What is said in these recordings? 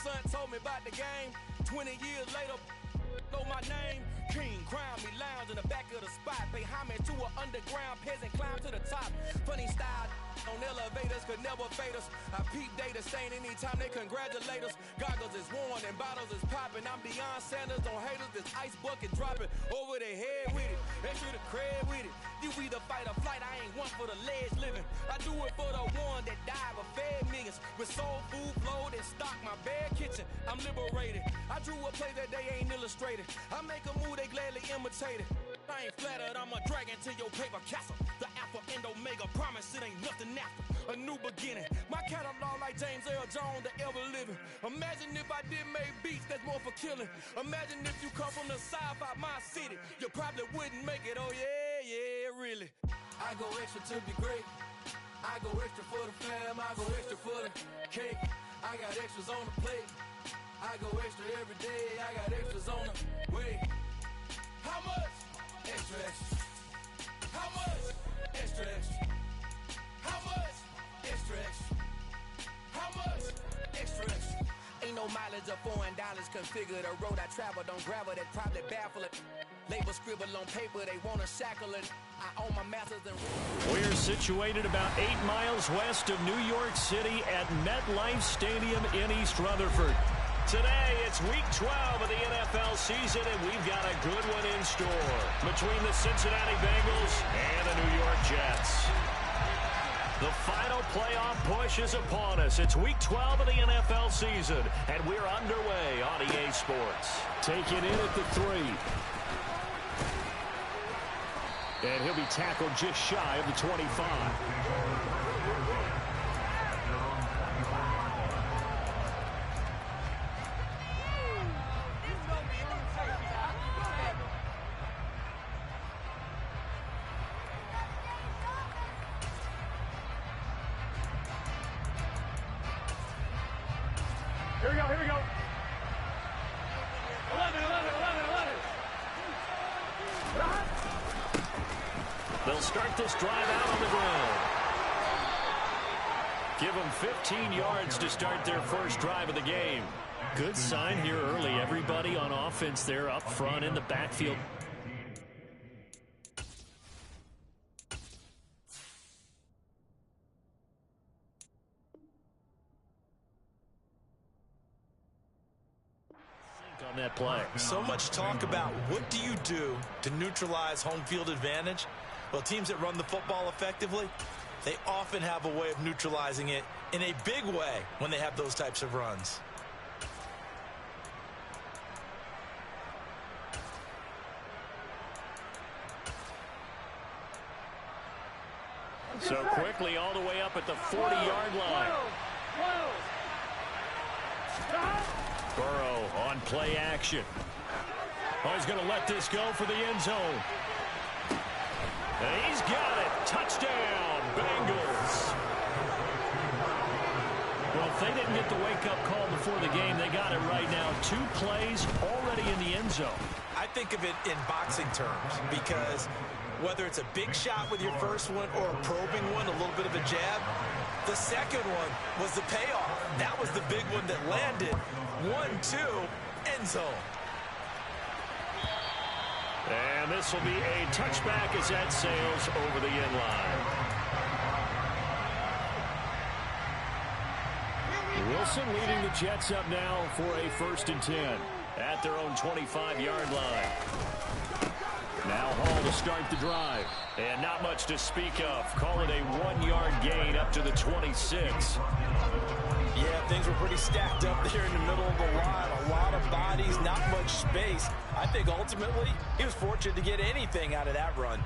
son told me about the game. 20 years later, know my name. King crown me lounge in the back of the spot. Pay homage to an underground peasant, climb to the top. Funny style on elevators could never fade us. I peep data stain anytime they congratulate us. Goggles is worn and bottles is popping. I'm Deion Sanders on haters. This ice bucket dropping over their head with it. Extra the cred with it. You either fight or flight. I ain't one for the ledge living. I do it for the one that died but fed millions. With soul food flowed and stocked my bare kitchen. I'm liberated. I drew a play that they ain't illustrated. I make a move they gladly imitate it. I ain't flattered, I'm a dragon to your paper castle. The Alpha and Omega, promise it ain't nothing after. A new beginning. My catalog like James Earl Jones, the ever living. Imagine if I did make beats, that's more for killing. Imagine if you come from the south out my city. You probably wouldn't make it, oh yeah, really. I go extra to be great. I go extra for the fam, I go extra for the cake. I got extras on the plate. I go extra every day, I got extras on the way. How much? Extra, extra. How much? Extra, extra. How much? Extra, extra. How much? Extra, extra. Ain't no mileage of $4 configure the road I travel. Don't gravel, that probably baffle it. Label scribble on paper, they wanna shackle it. I own my masters and... We're situated about 8 miles west of New York City at MetLife Stadium in East Rutherford. Today, it's week 12 of the NFL season, and we've got a good one in store between the Cincinnati Bengals and the New York Jets. The final playoff push is upon us. It's week 12 of the NFL season, and we're underway on EA Sports. Taking in at the 3. And he'll be tackled just shy of the 25. Here we go. 11. They'll start this drive out on the ground. Give them 15 yards to start their first drive of the game. Good sign here early. Everybody on offense there up front in the backfield. On that play. So much talk about what do you do to neutralize home field advantage? Well, teams that run the football effectively, they often have a way of neutralizing it in a big way when they have those types of runs. So quickly all the way up at the 40-yard line. Burrow on play action. Oh, he's going to let this go for the end zone. And he's got it. Touchdown, Bengals. Well, if they didn't get the wake-up call before the game, they got it right now. 2 plays already in the end zone. I think of it in boxing terms because whether it's a big shot with your first one or a probing one, a little bit of a jab, the second one was the payoff. That was the big one that landed. 1-2, end zone. And this will be a touchback as that sails over the end line. Wilson leading the Jets up now for a 1st and 10 at their own 25-yard line. Now Hall to start the drive. And not much to speak of. Call it a 1-yard gain up to the 26. Yeah, things were pretty stacked up there in the middle of the line. A lot of bodies, not much space. I think ultimately he was fortunate to get anything out of that run.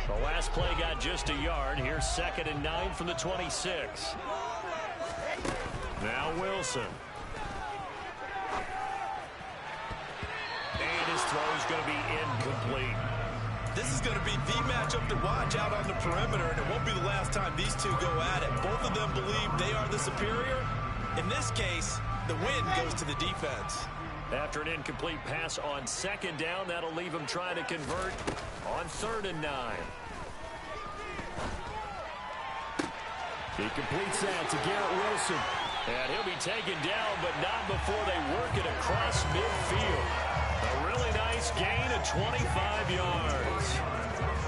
The last play got just a yard. Here's 2nd and 9 from the 26. Now Wilson. And his throw is going to be incomplete. This is going to be the matchup to watch out on the perimeter, and it won't be the last time these two go at it. Both of them believe they are the superior. In this case, the win goes to the defense. After an incomplete pass on 2nd down, that'll leave him trying to convert on 3rd and 9. He completes that to Garrett Wilson. And he'll be taken down, but not before they work it across midfield. A really nice gain of 25 yards.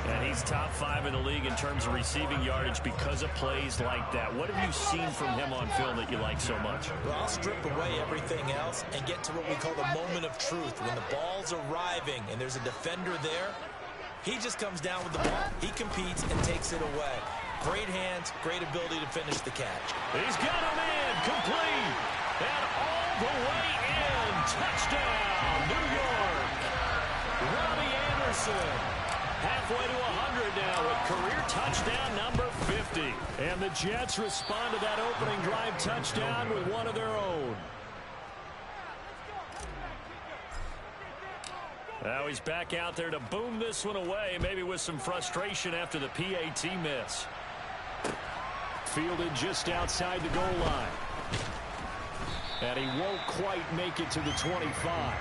And he's top 5 in the league in terms of receiving yardage because of plays like that. What have you seen from him on film that you like so much? Well, I'll strip away everything else and get to what we call the moment of truth. When the ball's arriving and there's a defender there, he just comes down with the ball. He competes and takes it away. Great hands, great ability to finish the catch. He's got him in, complete, and all the way in. Touchdown, New York. Robbie Anderson, halfway to 100 now with career touchdown number 50. And the Jets respond to that opening drive touchdown with one of their own. Now he's back out there to boom this one away, maybe with some frustration after the PAT miss. Fielded just outside the goal line. And he won't quite make it to the 25.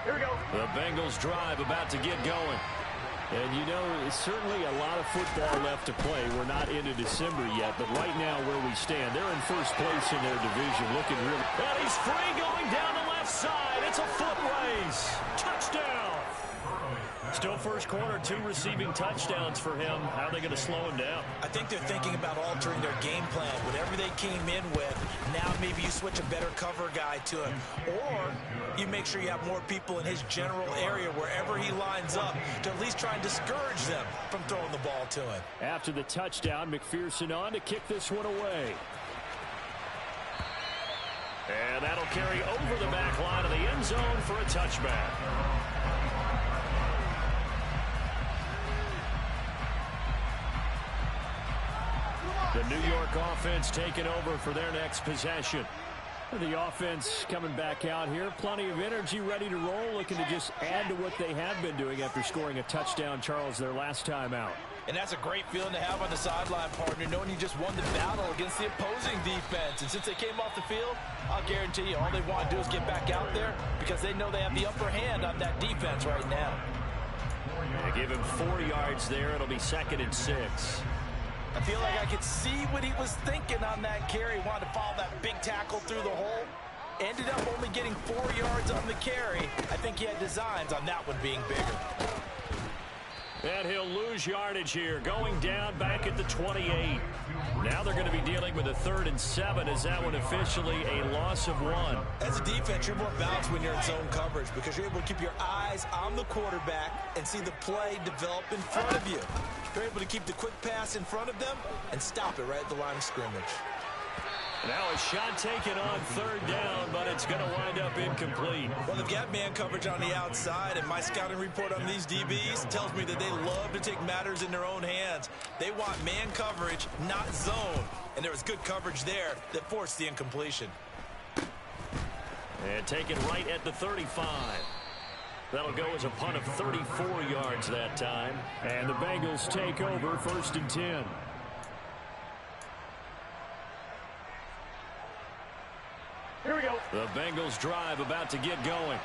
Here we go. The Bengals drive about to get going. And you know, it's certainly a lot of football left to play. We're not into December yet, but right now where we stand, they're in first place in their division, looking really... And he's free going down the left side. It's a foot race. Touchdown. Still first quarter, 2 receiving touchdowns for him. How are they going to slow him down? I think they're thinking about altering their game plan. Whatever they came in with, now maybe you switch a better cover guy to him. Or you make sure you have more people in his general area wherever he lines up to at least try and discourage them from throwing the ball to him. After the touchdown, McPherson on to kick this one away. And that'll carry over the back line of the end zone for a touchback. The New York offense taking over for their next possession. The offense coming back out here. Plenty of energy, ready to roll, looking to just add to what they have been doing after scoring a touchdown, Charles, their last time out. And that's a great feeling to have on the sideline, partner, knowing you just won the battle against the opposing defense. And since they came off the field, I'll guarantee you all they want to do is get back out there because they know they have the upper hand on that defense right now. They give him 4 yards there. It'll be 2nd and 6. I feel like I could see what he was thinking on that carry. Wanted to follow that big tackle through the hole. Ended up only getting 4 yards on the carry. I think he had designs on that one being bigger. And he'll lose yardage here, going down back at the 28. Now they're going to be dealing with a 3rd and 7. Is that one officially a loss of 1? As a defense, you're more balanced when you're in zone coverage because you're able to keep your eyes on the quarterback and see the play develop in front of you. You're able to keep the quick pass in front of them and stop it right at the line of scrimmage. Now a shot taken on 3rd down, but it's going to wind up incomplete. Well, they've got man coverage on the outside, and my scouting report on these DBs tells me that they love to take matters in their own hands. They want man coverage, not zone. And there was good coverage there that forced the incompletion. And taken right at the 35. That'll go as a punt of 34 yards that time. And the Bengals take over 1st and 10. Here we go. The Bengals drive about to get going.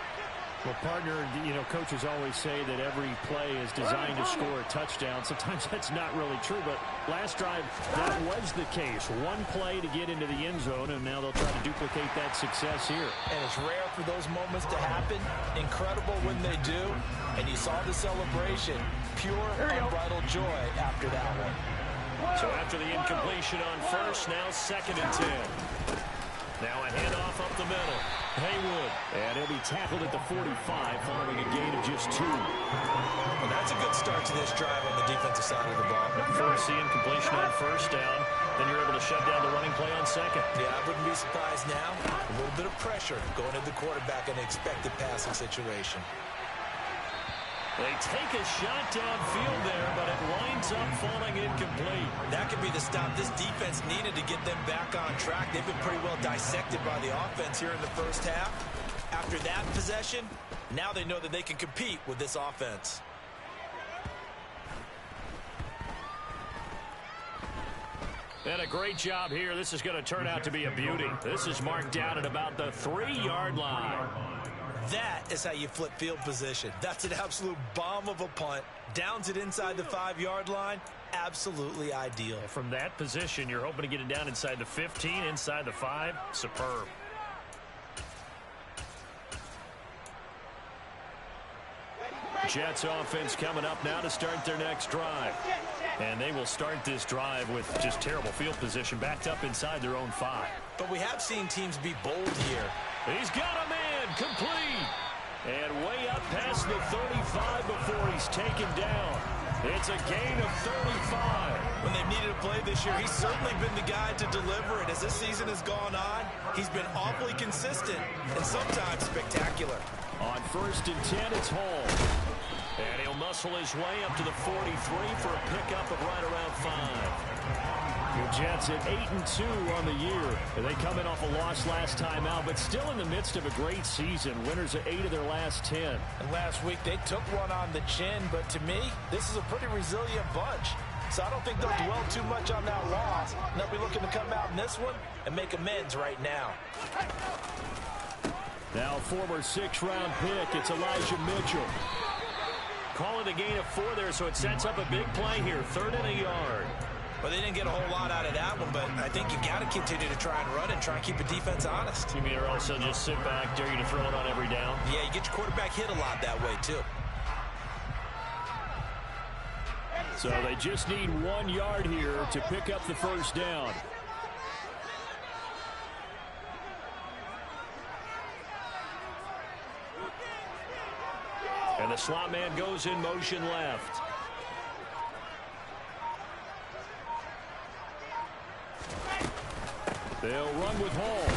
Well, partner, you know, coaches always say that every play is designed to score a touchdown. Sometimes that's not really true, but last drive, that was the case. One play to get into the end zone, and now they'll try to duplicate that success here. And it's rare for those moments to happen. Incredible when they do. And you saw the celebration. Pure, unbridled joy after that one. So after the incompletion on 1st, now 2nd and 10. Now a handoff up the middle. Haywood. And he'll be tackled at the 45 following a gain of just 2. Well, that's a good start to this drive on the defensive side of the ball. Force the incompletion on 1st down. Then you're able to shut down the running play on 2nd. Yeah, I wouldn't be surprised now. A little bit of pressure going at the quarterback in an expected passing situation. They take a shot downfield there, but it winds up falling incomplete. That could be the stop this defense needed to get them back on track. They've been pretty well dissected by the offense here in the 1st half. After that possession, now they know that they can compete with this offense. And a great job here. This is going to turn out to be a beauty. This is marked down at about the 3-yard line. That is how you flip field position. That's an absolute bomb of a punt. Downs it inside the 5-yard line. Absolutely ideal. And from that position, you're hoping to get it down inside the 15, inside the 5. Superb. Jets offense coming up now to start their next drive. And they will start this drive with just terrible field position, backed up inside their own 5. But we have seen teams be bold here. He's got a man, complete. And way up past the 35 before he's taken down. It's a gain of 35. When they've needed a play this year, he's certainly been the guy to deliver it. As this season has gone on, he's been awfully consistent and sometimes spectacular. On 1st and 10, it's Hall. And he'll muscle his way up to the 43 for a pickup of right around 5. The Jets at 8-2 on the year. They come in off a loss last time out, but still in the midst of a great season. Winners of 8 of their last 10. And last week they took one on the chin, but to me, this is a pretty resilient bunch. So I don't think they'll dwell too much on that loss. And they'll be looking to come out in this one and make amends right now. Now former 6th-round pick, it's Elijah Mitchell. Call it a gain of 4 there, so it sets up a big play here. 3rd and a yard. Well, they didn't get a whole lot out of that one, but I think you got to continue to try and run and try and keep the defense honest. You mean or also just sit back, dare you to throw it on every down? Yeah, you get your quarterback hit a lot that way, too. So they just need 1 yard here to pick up the 1st down. And the slot man goes in motion left. They'll run with Hall.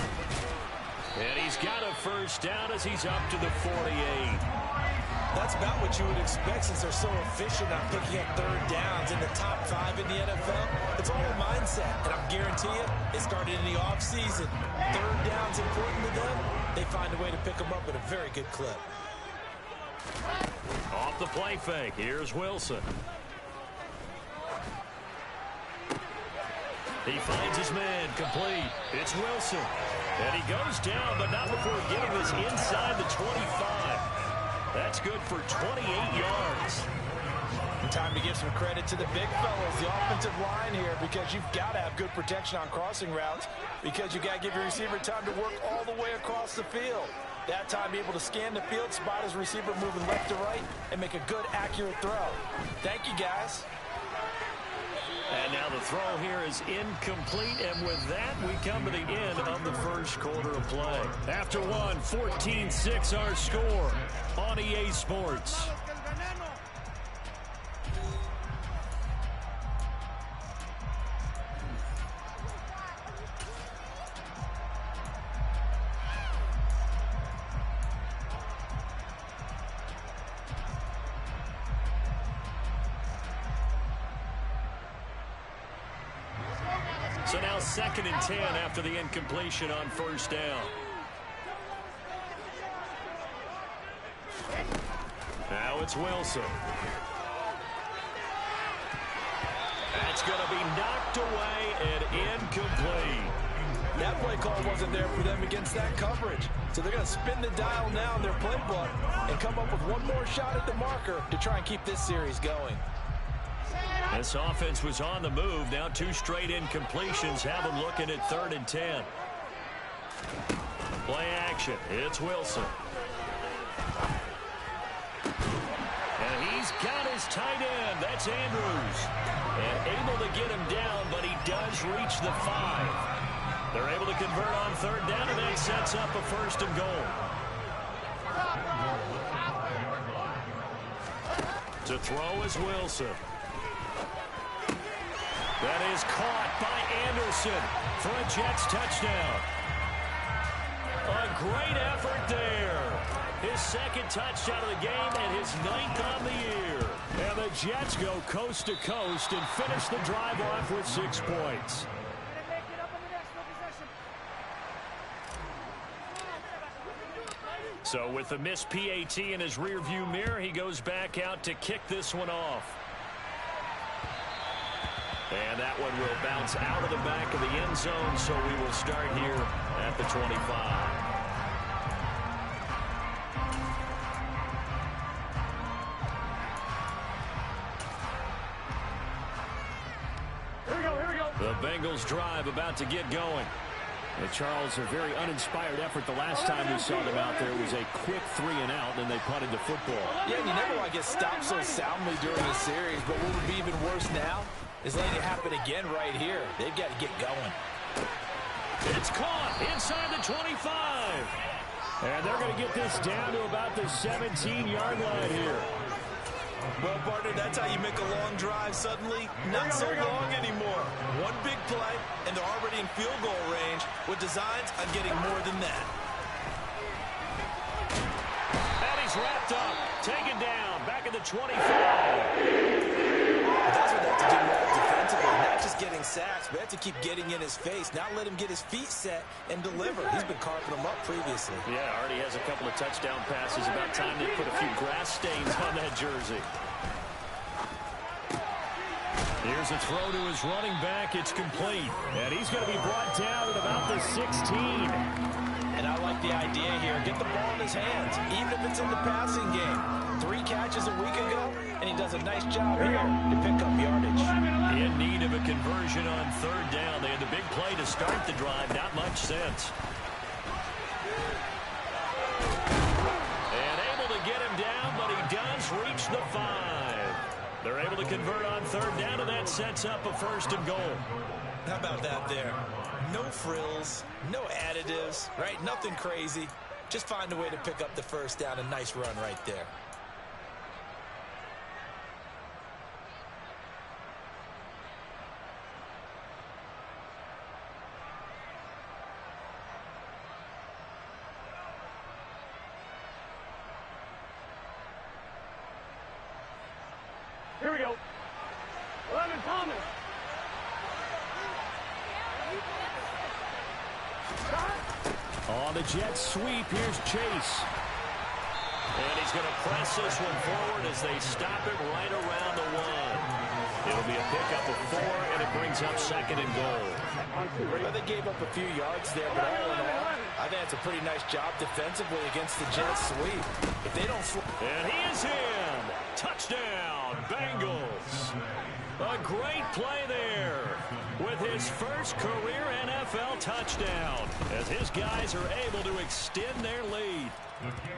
And he's got a 1st down as he's up to the 48. That's about what you would expect since they're so efficient on picking up 3rd downs in the top 5 in the NFL. It's all a mindset, and I'm guarantee you, it started in the offseason. 3rd down's important to them. They find a way to pick them up at a very good clip. Off the play fake, here's Wilson. He finds his man, complete. It's Wilson. And he goes down, but not before getting this inside the 25. That's good for 28 yards. Time to give some credit to the big fellas, the offensive line here, because you've got to have good protection on crossing routes, because you got to give your receiver time to work all the way across the field. That time, be able to scan the field, spot his receiver moving left to right, and make a good, accurate throw. Thank you, guys. And now the throw here is incomplete, and with that, we come to the end of the 1st quarter of play. After one, 14-6 our score on EA Sports. So now 2nd and 10 after the incompletion on 1st down. Now it's Wilson. That's going to be knocked away and incomplete. That play call wasn't there for them against that coverage. So they're going to spin the dial now in their playbook and come up with one more shot at the marker to try and keep this series going. This offense was on the move. Now 2 straight incompletions have them looking at 3rd and 10. Play action. It's Wilson. And he's got his tight end. That's Andrews. And able to get him down, but he does reach the 5. They're able to convert on 3rd down, and that sets up a 1st and goal. To throw is Wilson. That is caught by Anderson for a Jets touchdown. A great effort there. His 2nd touchdown of the game and his 9th on the year. And the Jets go coast to coast and finish the drive off with 6 points. So with the missed PAT in his rearview mirror, he goes back out to kick this one off. And that one will bounce out of the back of the end zone, so we will start here at the 25. The Bengals drive about to get going. And Charles, a very uninspired effort. The last time we saw them out there was a quick 3-and-out, and they punted the football. Yeah, and you never want to get stopped so soundly during the series, but what would be even worse now is letting it happen again right here. They've got to get going. It's caught inside the 25. And they're going to get this down to about the 17-yard line here. Well, partner, that's how you make a long drive suddenly not so long anymore. One big play, and they're already in field goal range with designs on getting more than that. And he's wrapped up, taken down, back at the 25. That's what they have to do more defensively, not just getting sacks, but have to keep getting in his face, not let him get his feet set and deliver. He's been carving them up previously. Yeah, already has a couple of touchdown passes. About time they put a few grass stains on that jersey. Here's a throw to his running back. It's complete. And he's going to be brought down at about the 16. And I like the idea here. Get the ball in his hands, even if it's in the passing game. 3 catches a week ago, and he does a nice job here to pick up yardage. In need of a conversion on 3rd down. They had the big play to start the drive. Not much sense. And able to get him down, but he does reach the 5. They're able to convert on 3rd down, and that sets up a 1st and goal. How about that there? No frills, no additives, right? Nothing crazy. Just find a way to pick up the 1st down. A nice run right there. Here we go. 11 Thomas. On the jet sweep, here's Chase. And he's going to press this one forward as they stop it right around the 1. It'll be a pickup of 4, and it brings up 2nd and goal. Well, they gave up a few yards there, but all in all, I think it's a pretty nice job defensively against the jet sweep. If they don't... And he is in. Touchdown, Bengals. A great play there with his first career NFL touchdown as his guys are able to extend their lead.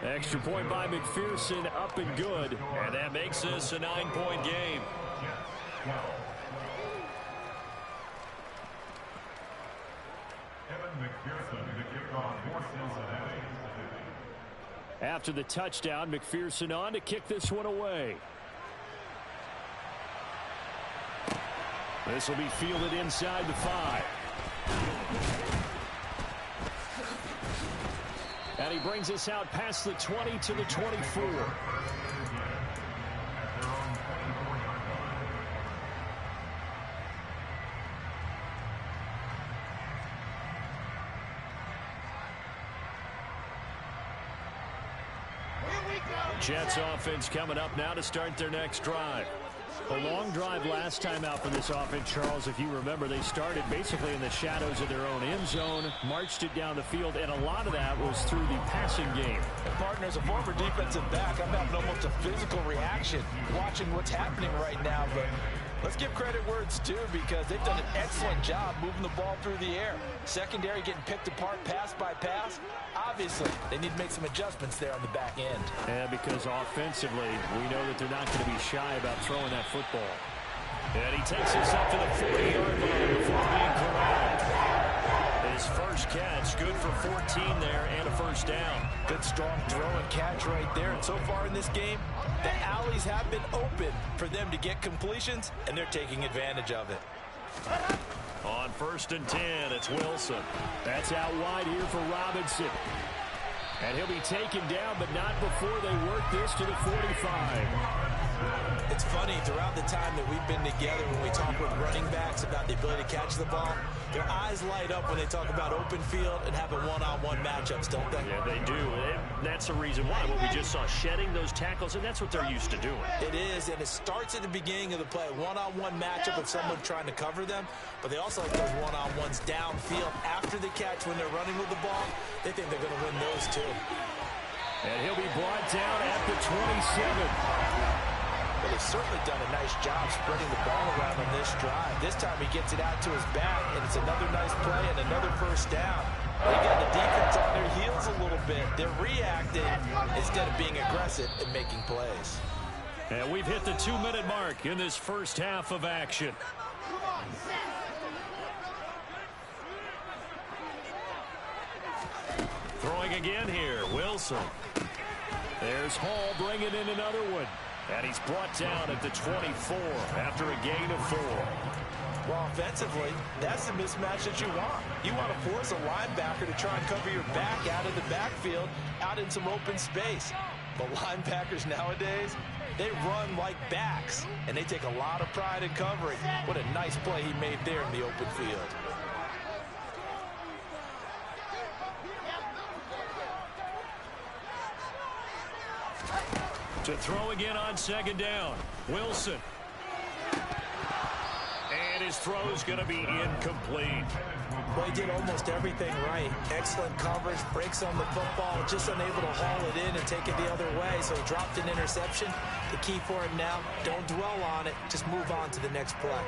Extra point by McPherson, up and good. And that makes this a 9-point game. After the touchdown, McPherson on to kick this one away. This will be fielded inside the 5. And he brings us out past the 20 to the 24. Jets offense coming up now to start their next drive. A long drive last time out for this offense, Charles. If you remember, they started basically in the shadows of their own end zone, marched it down the field, and a lot of that was through the passing game. And partner, as a former defensive back, I'm having almost a physical reaction watching what's happening right now. But let's give credit where it's due, because they've done an excellent job moving the ball through the air. Secondary getting picked apart pass by pass. Obviously, they need to make some adjustments there on the back end. Yeah, because offensively, we know that they're not going to be shy about throwing that football. And he takes us up to the 40-yard line before being corralled. His first catch, good for 14 there and a 1st down. Good, strong throw and catch right there. And so far in this game, the alleys have been open for them to get completions, and they're taking advantage of it. On 1st and 10, it's Wilson. That's out wide here for Robinson. And he'll be taken down, but not before they work this to the 45. It's funny, throughout the time that we've been together, when we talk with running backs about the ability to catch the ball, their eyes light up when they talk about open field and having one-on-one matchups, don't they? Yeah, they do. That's the reason why. What we just saw, shedding those tackles, and that's what they're used to doing. It is, and it starts at the beginning of the play. One-on-one matchup of someone trying to cover them, but they also like those one-on-ones downfield after the catch when they're running with the ball. They think they're going to win those too. And he'll be brought down at the 27. But they've certainly done a nice job spreading the ball around on this drive. This time he gets it out to his back, and it's another nice play and another first down. They got the defense on their heels a little bit. They're reacting instead of being aggressive and making plays. And we've hit the 2-minute mark in this first half of action. Throwing again here, Wilson. There's Hall bringing in another one. And he's brought down at the 24 after a gain of 4. Well, offensively, that's the mismatch that you want. You want to force a linebacker to try and cover your back out of the backfield, out in some open space. But linebackers nowadays, they run like backs, and they take a lot of pride in covering. What a nice play he made there in the open field. To throw again on second down, Wilson. And his throw's going to be incomplete. Well, he did almost everything right. Excellent coverage, breaks on the football, just unable to haul it in and take it the other way, so he dropped an interception. The key for him now, don't dwell on it, just move on to the next play.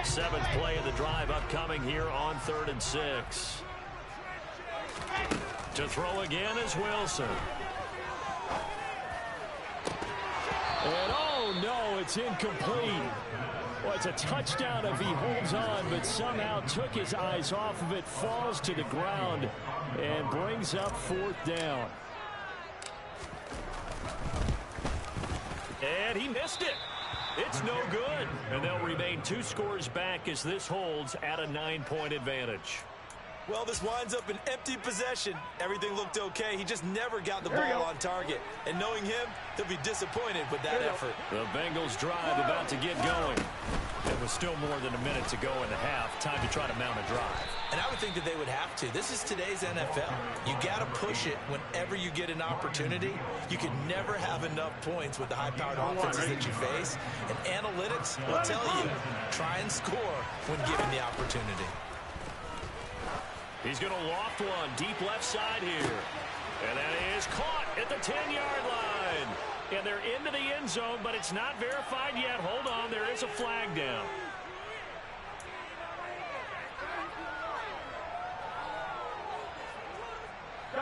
Seventh play of the drive upcoming here on 3rd and 6. To throw again is Wilson. And oh no, it's incomplete. Well, it's a touchdown if he holds on, but somehow took his eyes off of it, falls to the ground, and brings up 4th down. And he missed it. It's no good. And they'll remain 2 scores back as this holds at a 9-point advantage. Well, this winds up an empty possession. Everything looked okay. He just never got the ball on target. And knowing him, he'll be disappointed with that effort. The Bengals drive about to get going. It was still more than a minute to go in the half. Time to try to mount a drive. And I would think that they would have to. This is today's NFL. You got to push it whenever you get an opportunity. You can never have enough points with the high-powered offenses that you face. And analytics will tell you, try and score when given the opportunity. He's going to loft one deep left side here. And that is caught at the 10-yard line. And they're into the end zone, but it's not verified yet. Hold on, there is a flag down.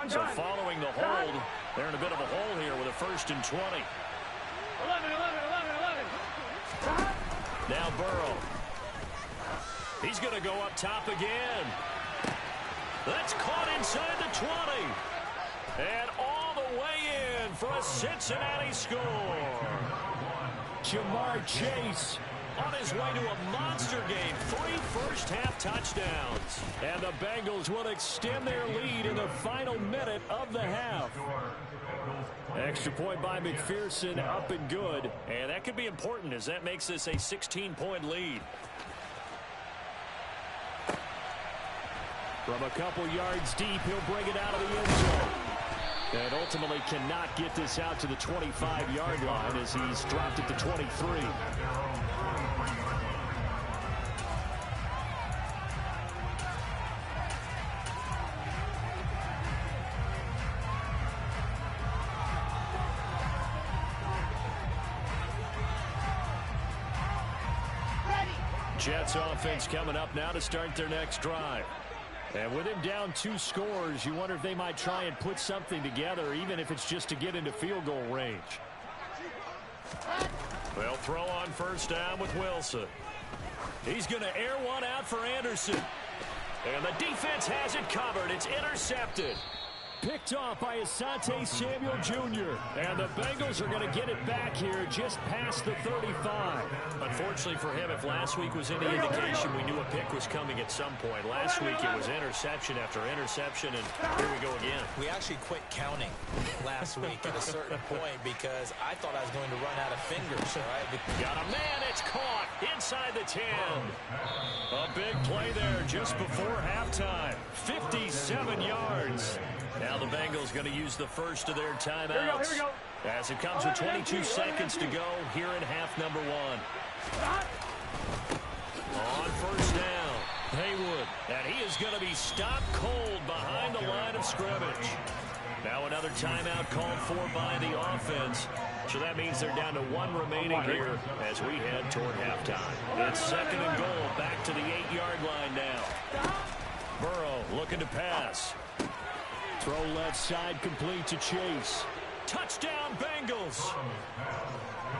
So following the hold, they're in a bit of a hole here with a 1st and 20. 11. Now Burrow. He's going to go up top again. That's caught inside the 20. And all the way in for a Cincinnati score. Jamar Chase on his way to a monster game. 3 first-half touchdowns. And the Bengals will extend their lead in the final minute of the half. Extra point by McPherson, up and good. And that could be important as that makes this a 16-point lead. From a couple yards deep, he'll bring it out of the end zone. And ultimately cannot get this out to the 25-yard line as he's dropped at the 23. Jets offense coming up now to start their next drive. And with him down 2 scores, you wonder if they might try and put something together, even if it's just to get into field goal range. They'll throw on first down with Wilson. He's going to air one out for Anderson. And the defense has it covered. It's intercepted. Picked off by Asante Samuel Jr. And the Bengals are going to get it back here just past the 35. Unfortunately for him, if last week was any indication, we knew a pick was coming at some point. Last week it was interception after interception, and here we go again. We actually quit counting last week at a certain point because I thought I was going to run out of fingers. Right? Got a man, it's caught inside the 10. A big play there just before halftime. 57 yards. Now the Bengals going to use the first of their timeouts. Here we go. As it comes with 22 seconds to go here in half number 1. On first down, Haywood. And he is going to be stopped cold behind the line of scrimmage. Now another timeout called for by the offense. So that means they're down to 1 remaining here as we head toward halftime. It's 2nd and goal, back to the 8-yard line now. Burrow looking to pass. Throw left side complete to Chase. Touchdown Bengals.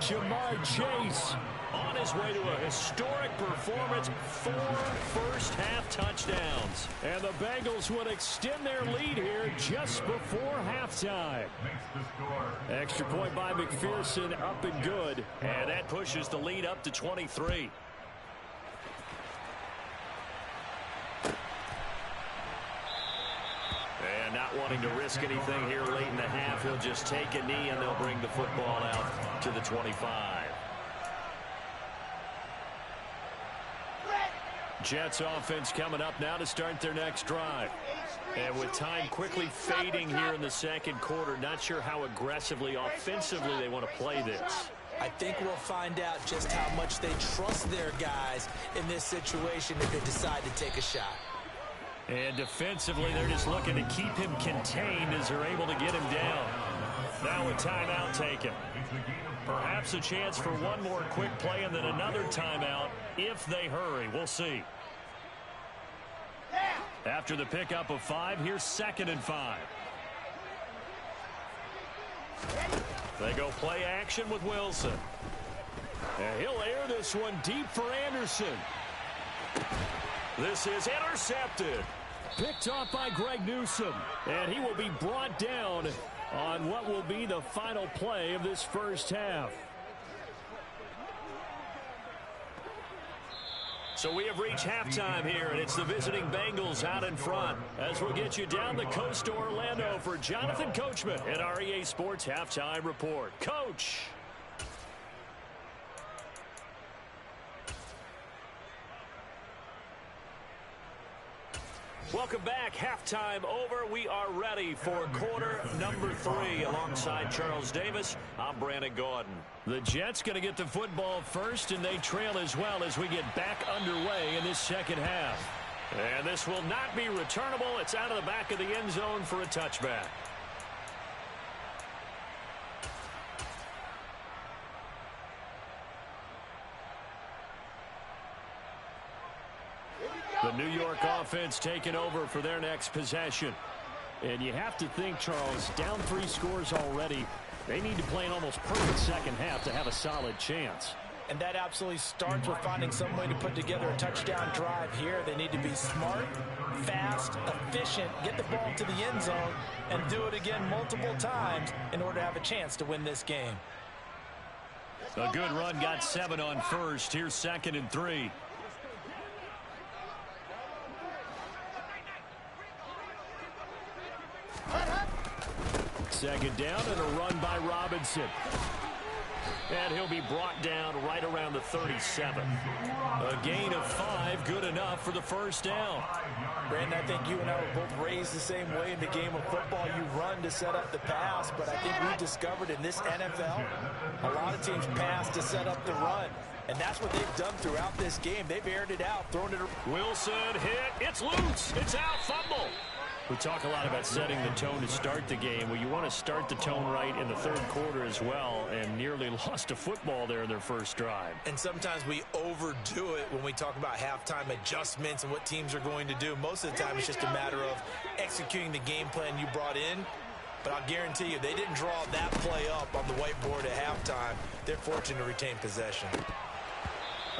Jamar Chase On his way to a historic performance, 4 first-half touchdowns. And the Bengals would extend their lead here just before halftime. Extra point by McPherson, up and good. And that pushes the lead up to 23. And not wanting to risk anything here late in the half, he'll just take a knee and they'll bring the football out to the 25. Jets offense coming up now to start their next drive. And with time quickly fading here in the second quarter, not sure how aggressively, offensively they want to play this. I think we'll find out just how much they trust their guys in this situation if they decide to take a shot. And defensively, they're just looking to keep him contained as they're able to get him down. Now a timeout taken. Perhaps a chance for one more quick play and then another timeout if they hurry. We'll see. After the pickup of 5, here's 2nd and 5. They go play action with Wilson. And he'll air this one deep for Anderson. This is intercepted. Picked off by Greg Newsome. And he will be brought down on what will be the final play of this first half. So we have reached halftime here, and it's the visiting Bengals out in front. As we'll get you down the coast to Orlando for Jonathan Coachman at our EA Sports Halftime Report. Coach. Welcome back. Halftime over. We are ready for quarter number 3. Alongside Charles Davis, I'm Brandon Gordon. The Jets going to get the football first, and they trail as well as we get back underway in this second half. And this will not be returnable. It's out of the back of the end zone for a touchback. The New York offense taking over for their next possession. And you have to think, Charles, down 3 scores already. They need to play an almost perfect second half to have a solid chance. And that absolutely starts with finding some way to put together a touchdown drive here. They need to be smart, fast, efficient, get the ball to the end zone, and do it again multiple times in order to have a chance to win this game. A good run, got 7 on first. Here's 2nd and 3. Second down and a run by Robinson. And he'll be brought down right around the 37. A gain of 5, good enough for the first down. Brandon, I think you and I were both raised the same way in the game of football. You run to set up the pass, but I think we discovered in this NFL, a lot of teams pass to set up the run. And that's what they've done throughout this game. They've aired it out, thrown it. Wilson hit. It's loose. It's out. Fumble. We talk a lot about setting the tone to start the game. Well, you want to start the tone right in the third quarter as well, and nearly lost a football there in their first drive. And sometimes we overdo it when we talk about halftime adjustments and what teams are going to do. Most of the time, it's just a matter of executing the game plan you brought in. But I'll guarantee you, they didn't draw that play up on the whiteboard at halftime. They're fortunate to retain possession.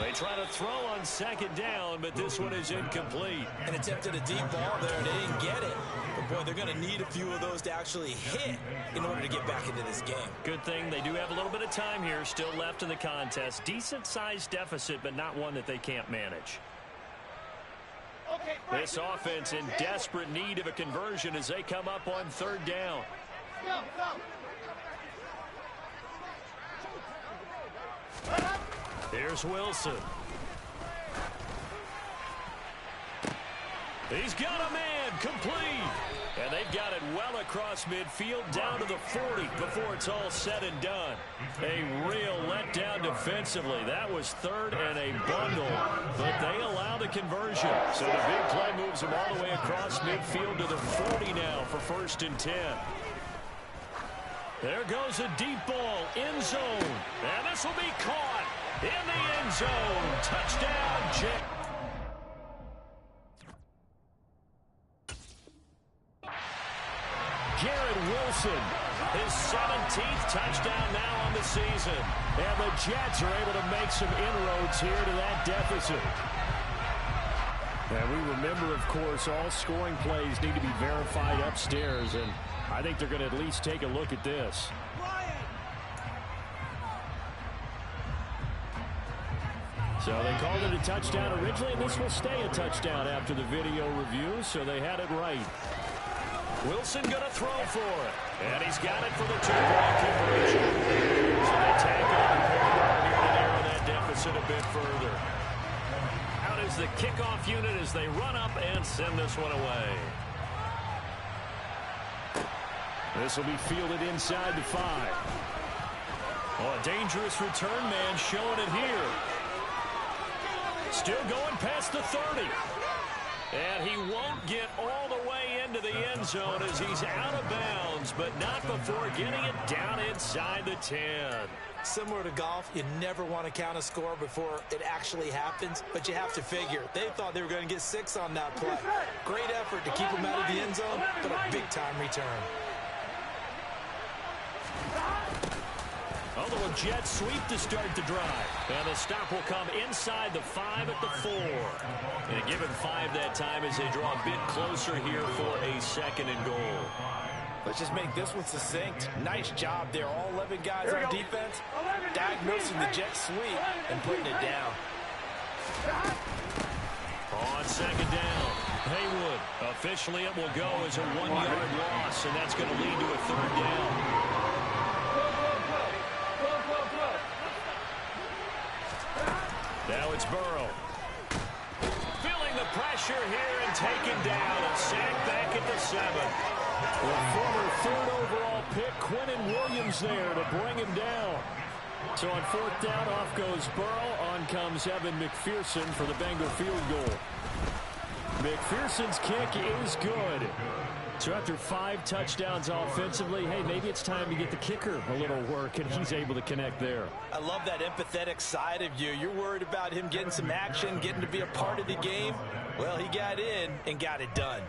They try to throw on second down, but this one is incomplete. And attempted a deep ball there, and they didn't get it. But Boy, they're going to need a few of those to actually hit in order to get back into this game. Good thing they do have a little bit of time here still left in the contest. Decent-sized deficit, but not one that they can't manage. This offense in desperate need of a conversion as they come up on third down. Here's Wilson. He's got a man complete. And they've got it well across midfield down to the 40 before it's all said and done. A real letdown defensively. That was third and a bundle, but they allow the conversion. So the big play moves them all the way across midfield to the 40 now for 1st and 10. There goes a deep ball, end zone. And this will be caught in the end zone. Touchdown, Jet. Garrett Wilson, his 17th touchdown now on the season. And the Jets are able to make some inroads here to that deficit. And we remember, of course, all scoring plays need to be verified upstairs, and I think they're going to at least take a look at this. So they called it a touchdown originally, and this will stay a touchdown after the video review, so they had it right. Wilson going to throw for it. And he's got it for the 2-point conversion. So they take it on the here to narrow that deficit a bit further. Out is the kickoff unit as they run up and send this one away. This will be fielded inside the 5. Oh, a dangerous return man showing it here. Still going past the 30. And he won't get all the way into the end zone as he's out of bounds, but not before getting it down inside the 10. Similar to golf, you never want to count a score before it actually happens, but you have to figure. They thought they were going to get 6 on that play. Great effort to keep them out of the end zone, but a big-time return. Although a jet sweep to start the drive. And the stop will come inside the 5 at the 4. And given 5 that time as they draw a bit closer here for a 2nd and goal. Let's just make this one succinct. Nice job there. All 11 guys on defense diagnosing the jet sweep and putting it down. On 2nd down, Haywood. Officially it will go as a 1-yard loss, and that's going to lead to a 3rd down. Now it's Burrow. Feeling the pressure here and taken down. A sack back at the 7. The former 3rd overall pick, Quinnen Williams there to bring him down. So on 4th down, off goes Burrow. On comes Evan McPherson for the Bengal field goal. McPherson's kick is good. So after 5 touchdowns offensively, hey, maybe it's time to get the kicker a little work, and he's able to connect there. I love that empathetic side of you. You're worried about him getting some action, getting to be a part of the game. Well, he got in and got it done.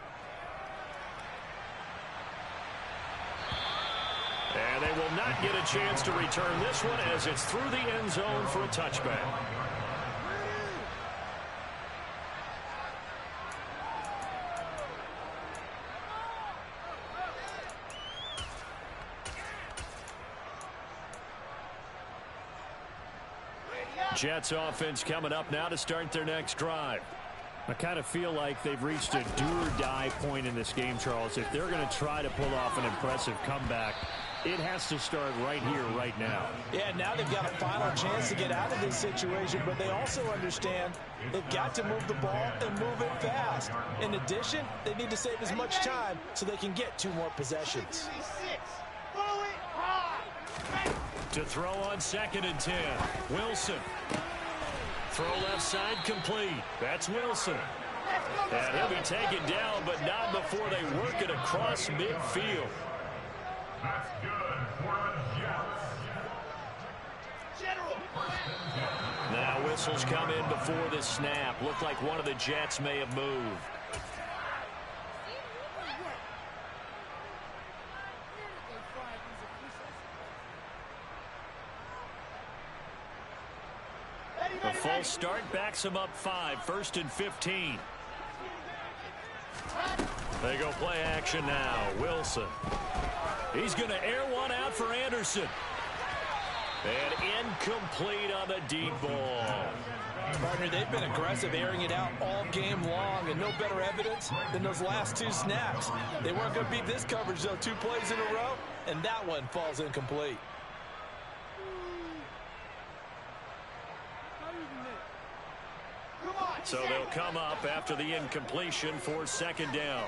And they will not get a chance to return this one as it's through the end zone for a touchback. Jets offense coming up now to start their next drive. I kind of feel like they've reached a do-or-die point in this game, Charles. If they're going to try to pull off an impressive comeback, it has to start right here, right now. Yeah, now they've got a final chance to get out of this situation, but they also understand they've got to move the ball and move it fast. In addition, they need to save as much time so they can get 2 more possessions. To throw on 2nd and 10. Wilson. Throw left side complete. That's Wilson. And he'll be taken down, but not before they work it across midfield. Now whistles come in before the snap. Looked like one of the Jets may have moved. A false start backs him up 5. 1st and 15. They go play action now. Wilson. He's going to air one out for Anderson. And incomplete on the deep ball. Partner, they've been aggressive, airing it out all game long, and no better evidence than those last two snaps. They weren't going to beat this coverage, though. 2 plays in a row, and that one falls incomplete. So they'll come up after the incompletion for second down.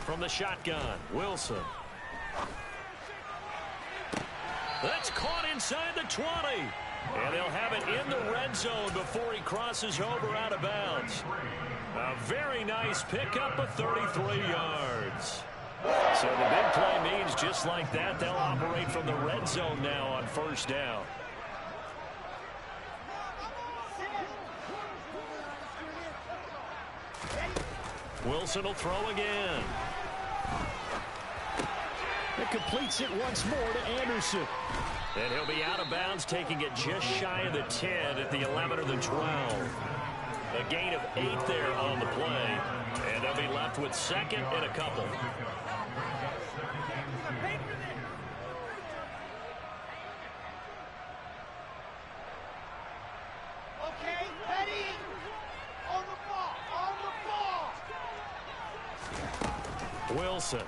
From the shotgun, Wilson. That's caught inside the 20. And they'll have it in the red zone before he crosses over out of bounds. A very nice pickup of 33 yards. So the big play means just like that, they'll operate from the red zone now on first down. Wilson will throw again. It completes it once more to Anderson. And he'll be out of bounds, taking it just shy of the 10 at the 11 or the 12. A gain of 8 there on the play. And they'll be left with second and a couple. Okay, ready? On the ball, on the ball. Wilson.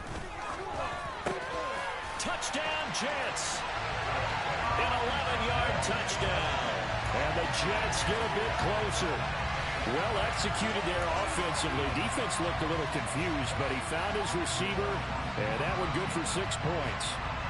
Touchdown, Jets. An 11-yard touchdown. And the Jets get a bit closer. Well executed there offensively. Defense looked a little confused, but he found his receiver, and that one good for 6 points.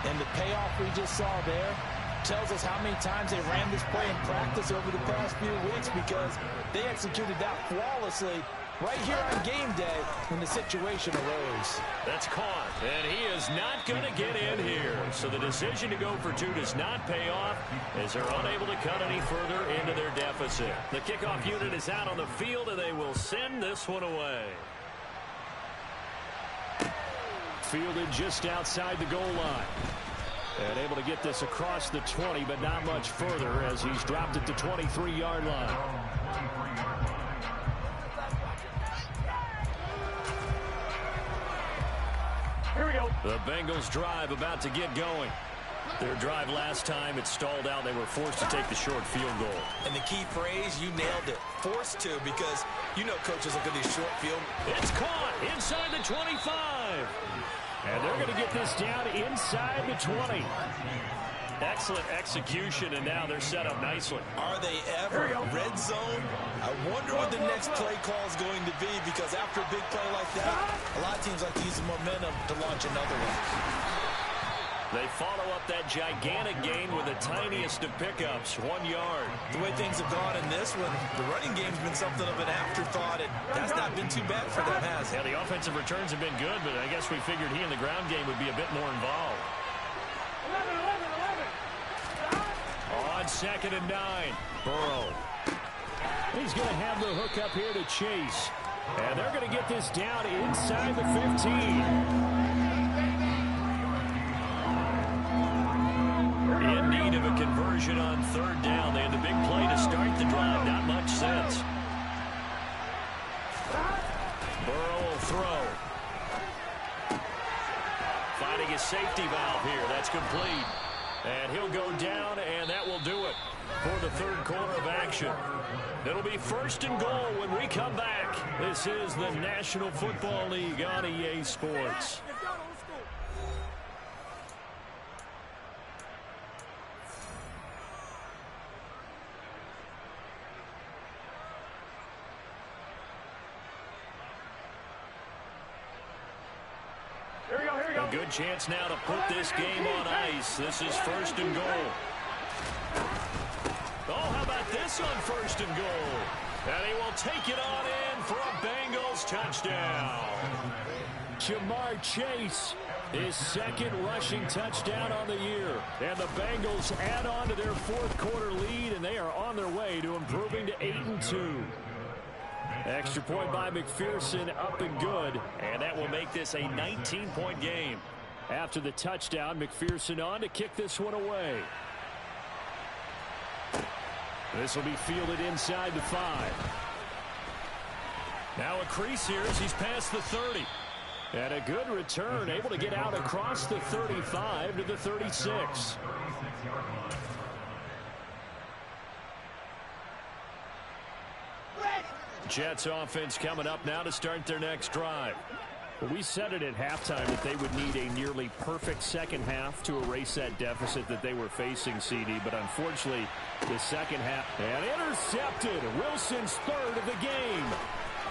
And the payoff we just saw there tells us how many times they ran this play in practice over the past few weeks, because they executed that flawlessly right here on game day when the situation arose. That's caught, and he is not going to get in here. So the decision to go for 2 does not pay off as they're unable to cut any further into their deficit. The kickoff unit is out on the field, and they will send this one away. Fielded just outside the goal line. And able to get this across the 20, but not much further as he's dropped at the 23-yard line. Here we go. The Bengals drive about to get going. Their drive last time, it stalled out. They were forced to take the short field goal. And the key phrase, you nailed it, forced to, because you know coaches look at these short field. It's caught inside the 25. And they're going to get this down inside the 20. Excellent execution, and now they're set up nicely. Are they ever red zone? I wonder what the next play call is going to be, because after a big play like that, a lot of teams like to use the momentum to launch another one. They follow up that gigantic gain with the tiniest of pickups, 1 yard. The way things have gone in this one, the running game's been something of an afterthought, and that's not been too bad for them, has it? Yeah, the offensive returns have been good, but I guess we figured he in the ground game would be a bit more involved. 11. On 2nd and 9, Burrow. He's going to have the hook up here to Chase. And they're going to get this down inside the 15. In need of a conversion on 3rd down. They had the big play to start the drive. Not much sense. Burrow will throw. Finding his safety valve here. That's complete. And he'll go down, and that will do it for the 3rd quarter of action. It'll be 1st and goal when we come back. This is the National Football League on EA Sports. A good chance now to put this game on ice. This is 1st and goal. Oh, how about this on 1st and goal? And he will take it on in for a Bengals touchdown. Jamar Chase, his 2nd rushing touchdown on the year. And the Bengals add on to their 4th quarter lead, and they are on their way to improving to 8-2. Extra point by McPherson, up and good. And that will make this a 19-point game. After the touchdown, McPherson on to kick this one away. This will be fielded inside the 5. Now a crease here as he's past the 30. And a good return, able to get out across the 35 to the 36. Jets offense coming up now to start their next drive. We said it at halftime that they would need a nearly perfect second half to erase that deficit that they were facing, CD. But unfortunately, the second half. And intercepted. Wilson's third of the game.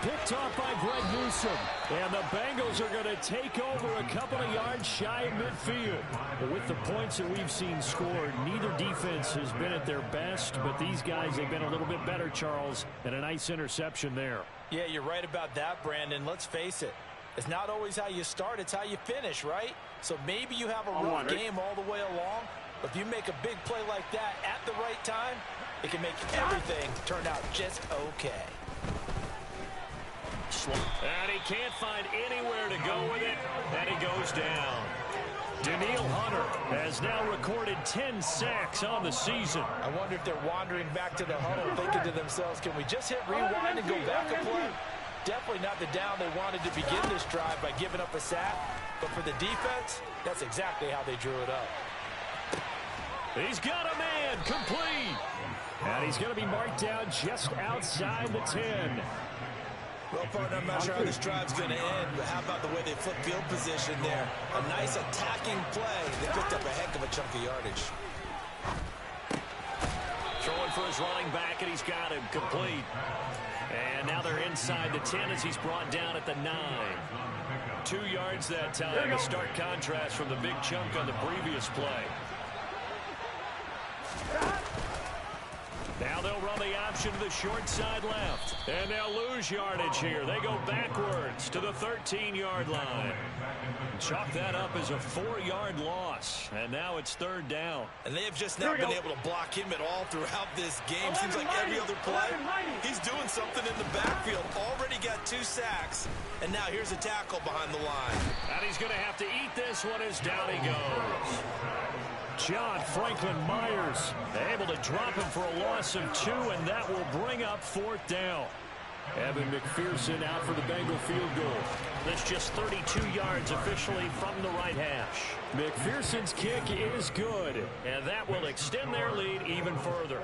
Picked off by Greg Newsome. And the Bengals are going to take over a couple of yards shy of midfield. But with the points that we've seen scored, neither defense has been at their best. But these guys, they've been a little bit better, Charles. And a nice interception there. Yeah, you're right about that, Brandon. Let's face it. It's not always how you start, it's how you finish, right? So maybe you have a rough game all the way along, but if you make a big play like that at the right time, it can make everything turn out just okay. And he can't find anywhere to go with it, and he goes down. Daniil Hunter has now recorded 10 sacks on the season. I wonder if they're wandering back to the huddle thinking to themselves, can we just hit rewind and go back a play? Definitely not the down they wanted to begin this drive by giving up a sack. But for the defense, that's exactly how they drew it up. He's got a man, complete. And he's going to be marked down just outside the 10. Well, partner, I'm not sure how this drive's going to end, but how about the way they flip field position there? A nice attacking play. They picked up a heck of a chunk of yardage. Throwing for his running back, and he's got him, complete. And now they're inside the 10 as he's brought down at the 9. 2 yards that time. A stark contrast from the big chunk on the previous play. Now they'll run the option to the short side left. And they'll lose yardage here. They go backwards to the 13-yard line. Chalk that up as a 4-yard loss. And now it's 3rd down. And they have just not been able to block him at all throughout this game. Seems like every other play, he's doing something in the backfield. Already got 2 sacks. And now here's a tackle behind the line. And he's going to have to eat this one as down he goes. John Franklin Myers able to drop him for a loss of 2, and that will bring up 4th down. Evan McPherson out for the Bengal field goal. That's just 32 yards officially from the right hash. McPherson's kick is good, and that will extend their lead even further.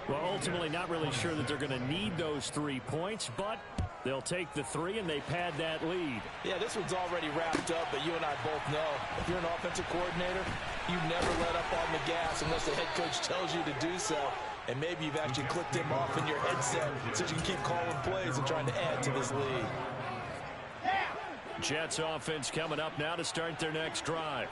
Well, ultimately not really sure that they're going to need those 3 points, but they'll take the 3 and they pad that lead. Yeah, this one's already wrapped up, but you and I both know if you're an offensive coordinator, you never let up on the gas unless the head coach tells you to do so. And maybe you've actually clicked him off in your headset so you can keep calling plays and trying to add to this lead. Jets offense coming up now to start their next drive.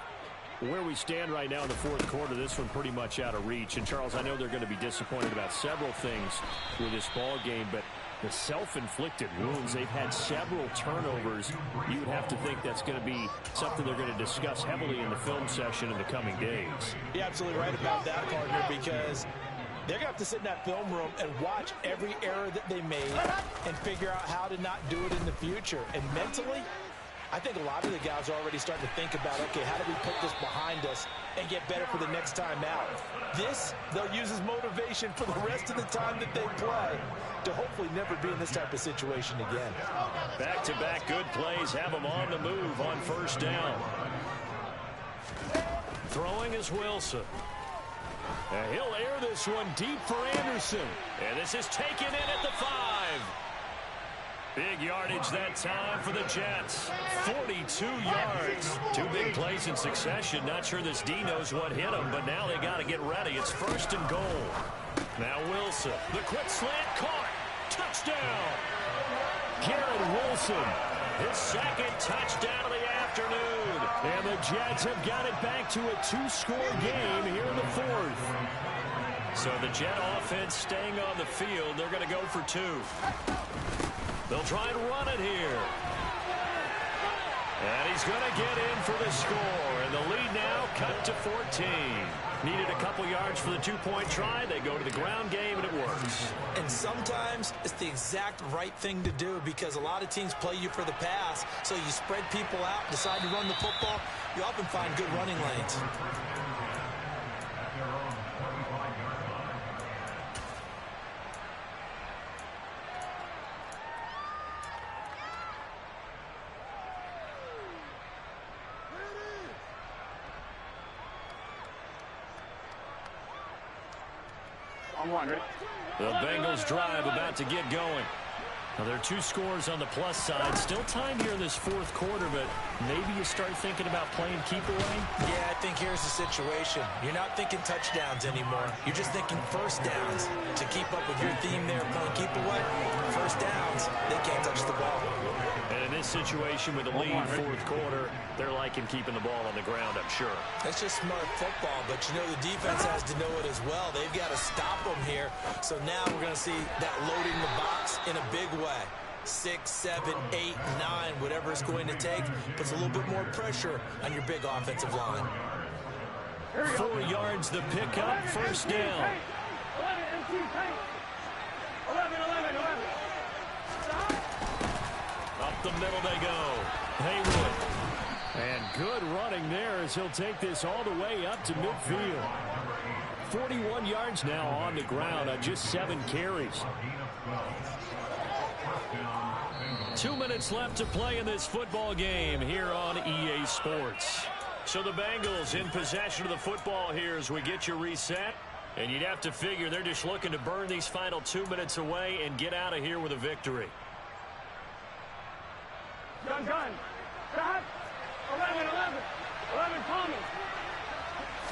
Where we stand right now in the 4th quarter, this one pretty much out of reach. And, Charles, I know they're going to be disappointed about several things with this ball game, but the self-inflicted wounds, they've had several turnovers. You would have to think that's going to be something they're going to discuss heavily in the film session in the coming days. You're absolutely right about that, partner, because they're going to have to sit in that film room and watch every error that they made and figure out how to not do it in the future. And mentally, I think a lot of the guys are already starting to think about, okay, how do we put this behind us and get better for the next time out? This, they'll use as motivation for the rest of the time that they play to hopefully never be in this type of situation again. Back-to-back good plays have them on the move on 1st down. Throwing is Wilson. And he'll air this one deep for Anderson. And this is taken in at the 5. Big yardage that time for the Jets. 42 yards. 2 big plays in succession. Not sure this D knows what hit him, but now they got to get ready. It's 1st and goal. Now Wilson. The quick slant caught. Touchdown. Garrett Wilson. His 2nd touchdown of the afternoon. And the Jets have got it back to a 2-score game here in the 4th. So the Jet offense staying on the field. They're going to go for 2. They'll try and run it here. And he's going to get in for the score. And the lead now cut to 14. Needed a couple yards for the 2-point try. They go to the ground game, and it works. And sometimes it's the exact right thing to do because a lot of teams play you for the pass. So you spread people out, decide to run the football. You often find good running lanes. one. Ready? The Bengals drive about to get going. Now, there are 2 scores on the plus side. Still time here in this fourth quarter, but maybe you start thinking about playing keep away? Yeah, I think here's the situation. You're not thinking touchdowns anymore. You're just thinking first downs. To keep up with your theme there, playing keep away, first downs, they can't touch the ball. And in this situation with the lead fourth quarter, they're liking keeping the ball on the ground, I'm sure. That's just smart football, but you know the defense has to know it as well. They've got to stop them here. So now we're going to see that loading the box in a big way. 6, 7, 8, 9, whatever it's going to take, puts a little bit more pressure on your big offensive line. 4 yards the pickup, first down. 11. Up the middle they go. Haywood. And good running there as he'll take this all the way up to midfield. 41 yards now on the ground on just 7 carries. 2 minutes left to play in this football game here on EA Sports. So the Bengals in possession of the football here as we get you reset. And you'd have to figure they're just looking to burn these final 2 minutes away and get out of here with a victory. Gun. Stop. 11 coming.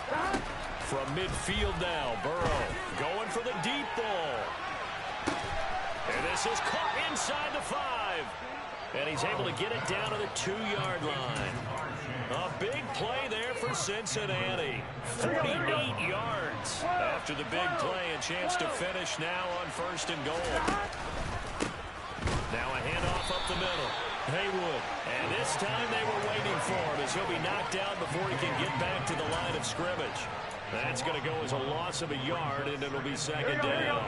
Stop. From midfield now, Burrow going for the deep ball. And this is caught inside the 5. And he's able to get it down to the 2-yard line. A big play there for Cincinnati. 48 yards after the big play. A chance to finish now on 1st and goal. Now a handoff up the middle. Haywood. And this time they were waiting for him as he'll be knocked down before he can get back to the line of scrimmage. That's going to go as a loss of a yard, and it'll be 2nd down.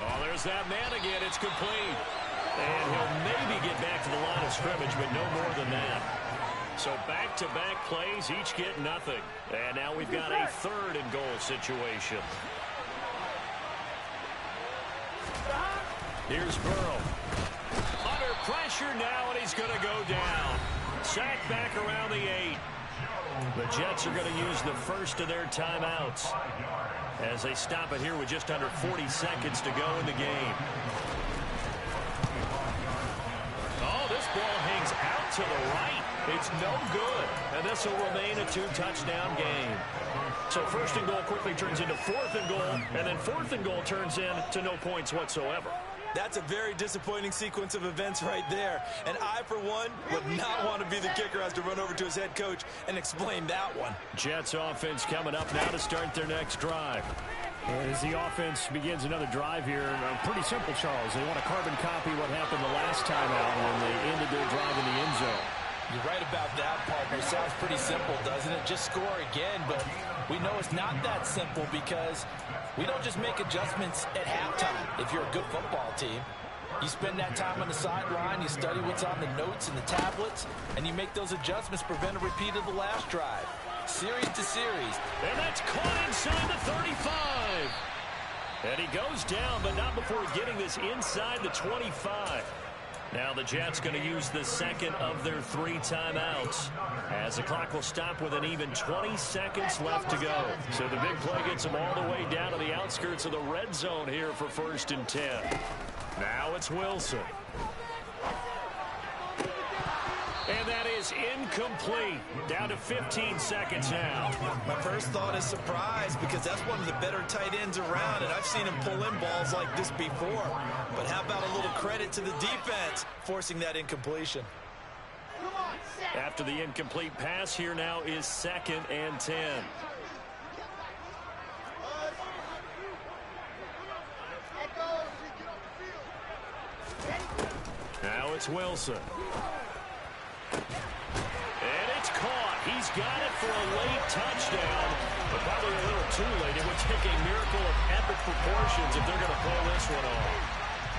Oh, there's that man again. It's complete. And he'll maybe get back to the line of scrimmage, but no more than that. So back-to-back plays, each get nothing. And now we've got a 3rd and goal situation. Here's Burrow. Under pressure now, and he's going to go down. Sacked back around the 8. The Jets are going to use the first of their timeouts as they stop it here with just under 40 seconds to go in the game. Oh, this ball hangs out to the right. It's no good, and this will remain a 2-touchdown game. So 1st and goal quickly turns into 4th and goal, and then 4th and goal turns into no points whatsoever. That's a very disappointing sequence of events right there. And I, for one, would not want to be the kicker has to run over to his head coach and explain that one. Jets offense coming up now to start their next drive. As the offense begins another drive here, pretty simple, Charles. They want to carbon copy what happened the last time out when they ended their drive in the end zone. You're right about that, partner. Sounds pretty simple, doesn't it? Just score again, but we know it's not that simple because we don't just make adjustments at halftime if you're a good football team. You spend that time on the sideline, you study what's on the notes and the tablets, and you make those adjustments, prevent a repeat of the last drive. Series to series. And that's caught inside the 35. And he goes down, but not before getting this inside the 25. Now the Jets going to use the 2nd of their 3 timeouts as the clock will stop with an even 20 seconds left to go. So the big play gets them all the way down to the outskirts of the red zone here for 1st and 10. Now it's Wilson. And that is incomplete. Down to 15 seconds now. My first thought is surprise because that's one of the better tight ends around, and I've seen him pull in balls like this before. But how about a little credit to the defense forcing that incompletion? After the incomplete pass, here now is 2nd and 10. Now it's Wilson. And it's caught. He's got it for a late touchdown, but probably a little too late. It would take a miracle of epic proportions if they're going to pull this one off.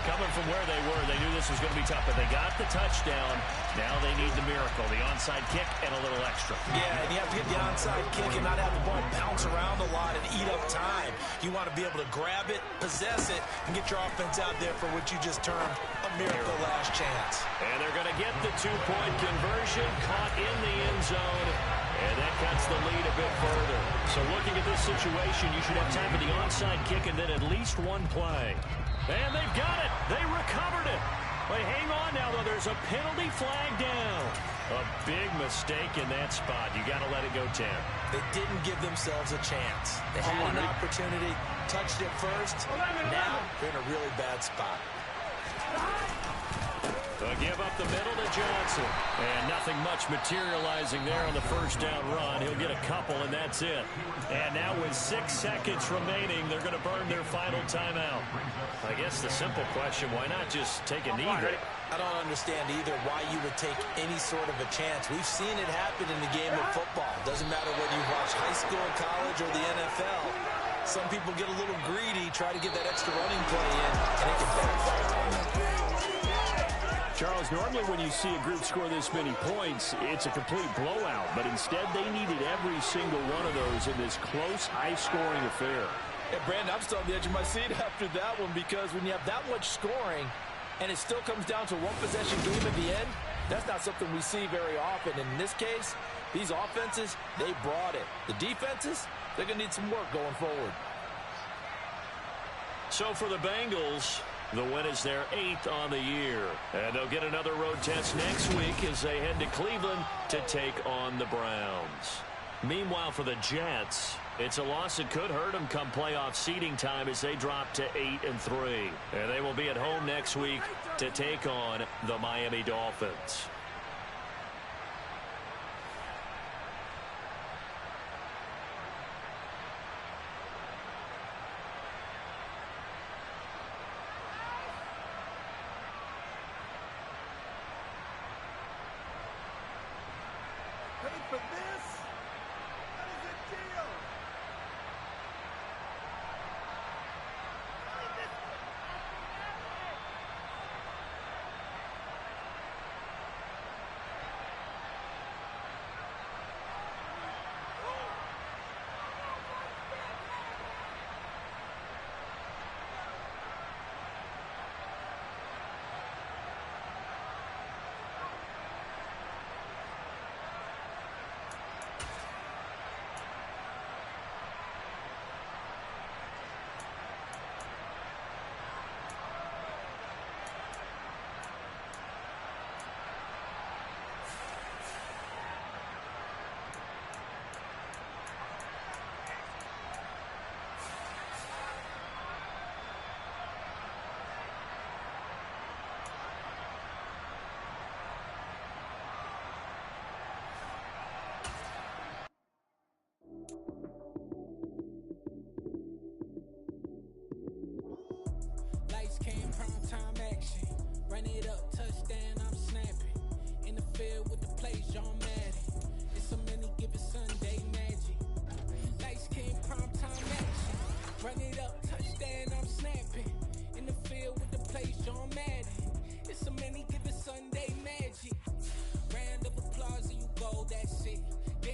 Coming from where they were, they knew this was going to be tough, but they got the touchdown. Now they need the miracle, the onside kick and a little extra. Yeah, and you have to get the onside kick and not have the ball bounce around a lot and eat up time. You want to be able to grab it, possess it, and get your offense out there for what you just termed a miracle last chance. And they're going to get the two-point conversion, caught in the end zone, and that cuts the lead a bit further. So looking at this situation, you should have time for the onside kick and then at least one play. And they've got it. They recovered it. But hang on now, though. There's a penalty flag down. A big mistake in that spot. You got to let it go 10. They didn't give themselves a chance. They had an opportunity, touched it first. Now they're in a really bad spot. They'll give up the middle to Johnson. And nothing much materializing there on the first down run. He'll get a couple, and that's it. And now with 6 seconds remaining, they're going to burn their final timeout. I guess the simple question, why not just take a knee break? I don't understand either why you would take any sort of a chance. We've seen it happen in the game of football. Doesn't matter whether you watch high school, college, or the NFL. Some people get a little greedy, try to get that extra running play in, and it can backfire on them. Charles, normally when you see a group score this many points, it's a complete blowout. But instead, they needed every single one of those in this close, high-scoring affair. Yeah, Brandon, I'm still on the edge of my seat after that one because when you have that much scoring and it still comes down to one possession game at the end, that's not something we see very often. And in this case, these offenses, they brought it. The defenses, they're going to need some work going forward. So for the Bengals, the win is their 8th on the year. And they'll get another road test next week as they head to Cleveland to take on the Browns. Meanwhile, for the Jets, it's a loss that could hurt them come playoff seeding time as they drop to 8-3. And they will be at home next week to take on the Miami Dolphins. For this? That is a deal. Lights came, prime time action. Run it up, touchdown, I'm snapping. In the field with the plays, John Madden. It's so many given Sunday magic. Lights came, prime time action. Run it up, touchdown, I'm snapping.